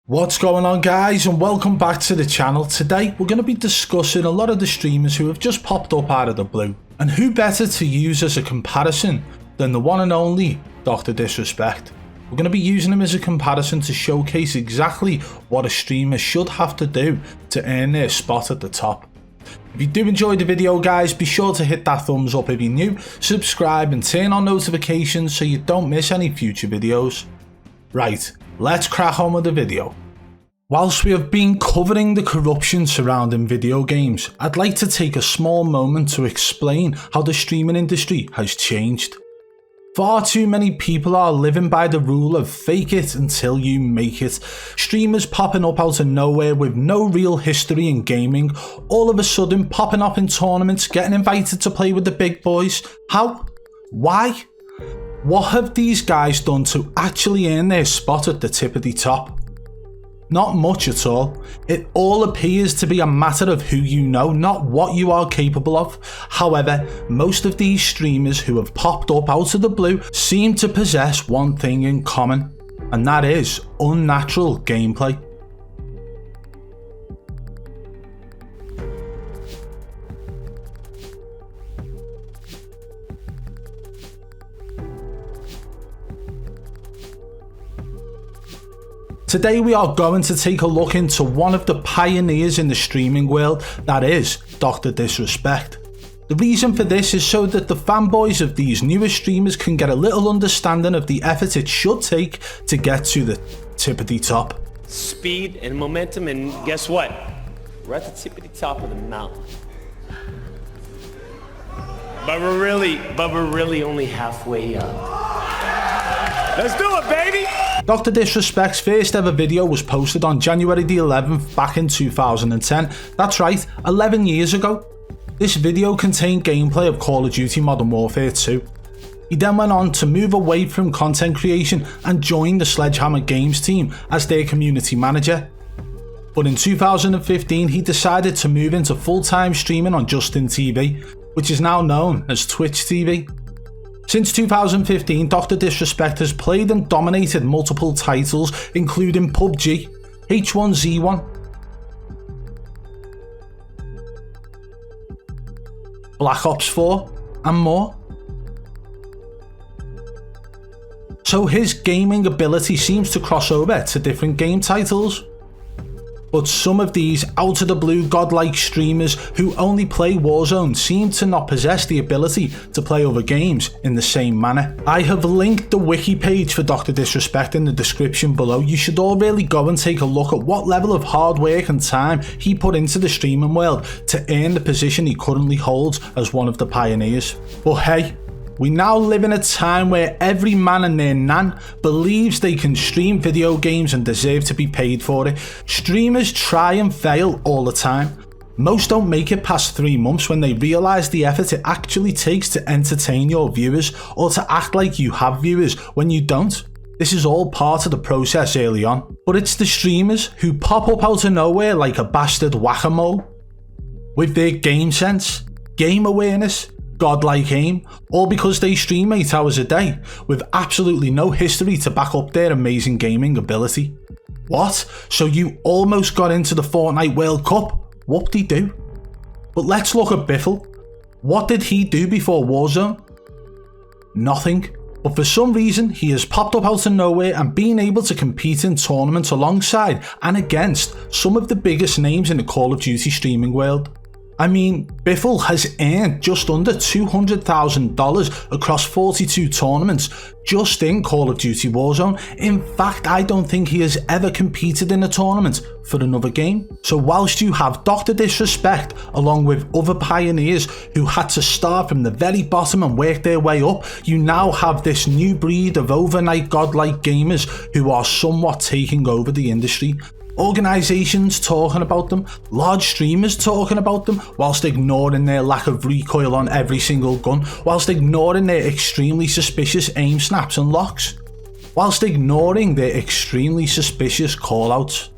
What's going on, guys, and welcome back to the channel. Today we're going to be discussing a lot of the streamers who have just popped up out of the blue, and who better to use as a comparison than the one and only Dr. Disrespect. We're going to be using him as a comparison to showcase exactly what a streamer should have to do to earn their spot at the top. If you do enjoy the video, guys, be sure to hit that thumbs up if you're new, subscribe and turn on notifications so you don't miss any future videos. Right, let's crack on with the video. Whilst we have been covering the corruption surrounding video games, I'd like to take a small moment to explain how the streaming industry has changed. Far too many people are living by the rule of fake it until you make it. Streamers popping up out of nowhere with no real history in gaming, all of a sudden popping up in tournaments, getting invited to play with the big boys. How? Why? What have these guys done to actually earn their spot at the tippity top? Not much at all. It all appears to be a matter of who you know, not what you are capable of. However, most of these streamers who have popped up out of the blue seem to possess one thing in common, and that is unnatural gameplay. Today we are going to take a look into one of the pioneers in the streaming world, that is Dr. Disrespect. The reason for this is so that the fanboys of these newer streamers can get a little understanding of the effort it should take to get to the tippity top. Speed and momentum, and guess what? We're at the tippity top of the mountain. But we're really only halfway up. Let's do it, baby! Dr. Disrespect's first ever video was posted on January the 11th back in 2010. That's right, 11 years ago. This video contained gameplay of Call of Duty Modern Warfare 2. He then went on to move away from content creation and join the Sledgehammer Games team as their community manager. But in 2015 he decided to move into full-time streaming on Justin TV, which is now known as Twitch TV. Since 2015, Dr. Disrespect has played and dominated multiple titles, including PUBG, H1Z1, Black Ops 4, and more. So his gaming ability seems to cross over to different game titles. But some of these out of the blue godlike streamers who only play Warzone seem to not possess the ability to play other games in the same manner. I have linked the wiki page for Dr. Disrespect in the description below. You should all really go and take a look at what level of hard work and time he put into the streaming world to earn the position he currently holds as one of the pioneers. But hey, we now live in a time where every man and their nan believes they can stream video games and deserve to be paid for it. Streamers try and fail all the time. Most don't make it past 3 months when they realise the effort it actually takes to entertain your viewers, or to act like you have viewers when you don't. This is all part of the process early on. But it's the streamers who pop up out of nowhere like a bastard whack-a-mole, with their game sense, game awareness, godlike aim, all because they stream 8 hours a day with absolutely no history to back up their amazing gaming ability. What? So you almost got into the Fortnite World Cup? Whoop-de-doo. But let's look at Biffle. What did he do before Warzone? Nothing. But for some reason he has popped up out of nowhere and been able to compete in tournaments alongside and against some of the biggest names in the Call of Duty streaming world. I mean, Biffle has earned just under $200,000 across 42 tournaments just in Call of Duty Warzone. In fact, I don't think he has ever competed in a tournament for another game. So whilst you have Dr. Disrespect along with other pioneers who had to start from the very bottom and work their way up, you now have this new breed of overnight godlike gamers who are somewhat taking over the industry. Organisations talking about them, large streamers talking about them, whilst ignoring their lack of recoil on every single gun, whilst ignoring their extremely suspicious aim snaps and locks, whilst ignoring their extremely suspicious callouts.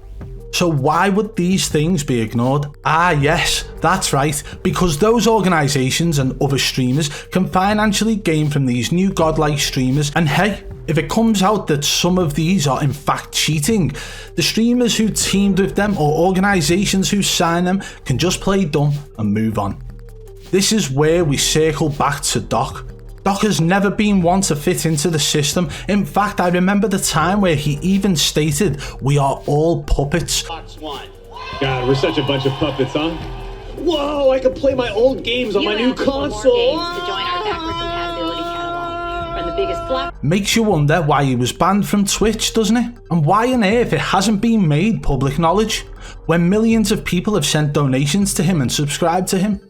So why would these things be ignored? Ah yes, that's right, because those organisations and other streamers can financially gain from these new godlike streamers, and hey, if it comes out that some of these are in fact cheating, the streamers who teamed with them or organisations who signed them can just play dumb and move on. This is where we circle back to Doc. Doc has never been one to fit into the system. In fact, I remember the time where he even stated, "We are all puppets." God, we're such a bunch of puppets, huh? Whoa, I can play my old games on my new console. Makes you wonder why he was banned from Twitch, doesn't it? And why on earth it hasn't been made public knowledge, when millions of people have sent donations to him and subscribed to him.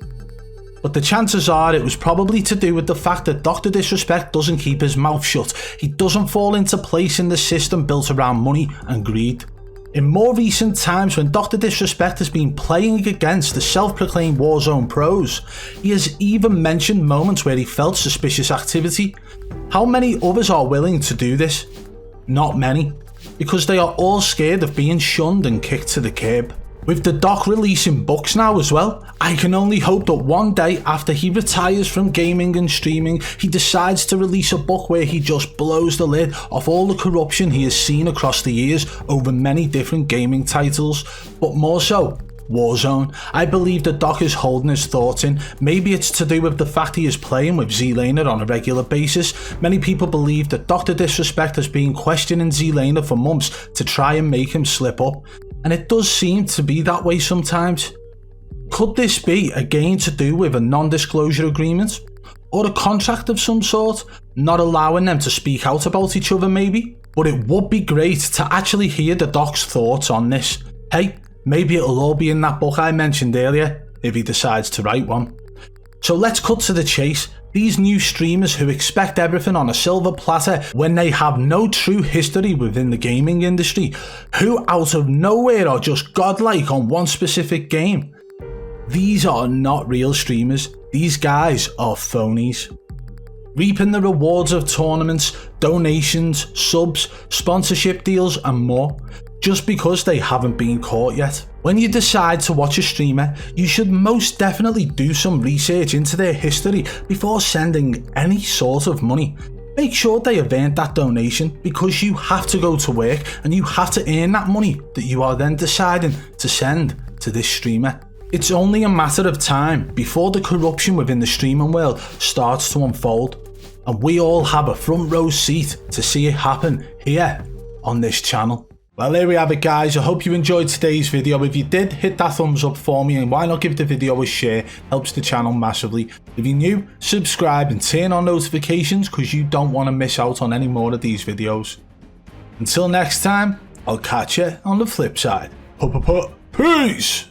But the chances are it was probably to do with the fact that Dr. Disrespect doesn't keep his mouth shut. He doesn't fall into place in the system built around money and greed. In more recent times, when Dr. Disrespect has been playing against the self-proclaimed Warzone pros, he has even mentioned moments where he felt suspicious activity. How many others are willing to do this? Not many, because they are all scared of being shunned and kicked to the curb. With the Doc releasing books now as well, I can only hope that one day after he retires from gaming and streaming, he decides to release a book where he just blows the lid off all the corruption he has seen across the years over many different gaming titles, but more so, Warzone. I believe that Doc is holding his thoughts in. Maybe it's to do with the fact he is playing with Z-Laner on a regular basis. Many people believe that Dr. Disrespect has been questioning Z-Laner for months to try and make him slip up. And it does seem to be that way sometimes. Could this be again to do with a non-disclosure agreement? Or a contract of some sort, not allowing them to speak out about each other maybe? But it would be great to actually hear the Doc's thoughts on this. Hey, maybe it'll all be in that book I mentioned earlier, if he decides to write one. So let's cut to the chase. These new streamers who expect everything on a silver platter when they have no true history within the gaming industry, who out of nowhere are just godlike on one specific game. These are not real streamers, these guys are phonies. Reaping the rewards of tournaments, donations, subs, sponsorship deals and more, just because they haven't been caught yet. When you decide to watch a streamer, you should most definitely do some research into their history before sending any sort of money. Make sure they have earned that donation, because you have to go to work and you have to earn that money that you are then deciding to send to this streamer. It's only a matter of time before the corruption within the streaming world starts to unfold, and we all have a front row seat to see it happen here on this channel. Well, there we have it guys, I hope you enjoyed today's video. If you did, hit that thumbs up for me, and why not give the video a share, helps the channel massively. If you're new, subscribe and turn on notifications, because you don't want to miss out on any more of these videos. Until next time, I'll catch you on the flip side. Peace!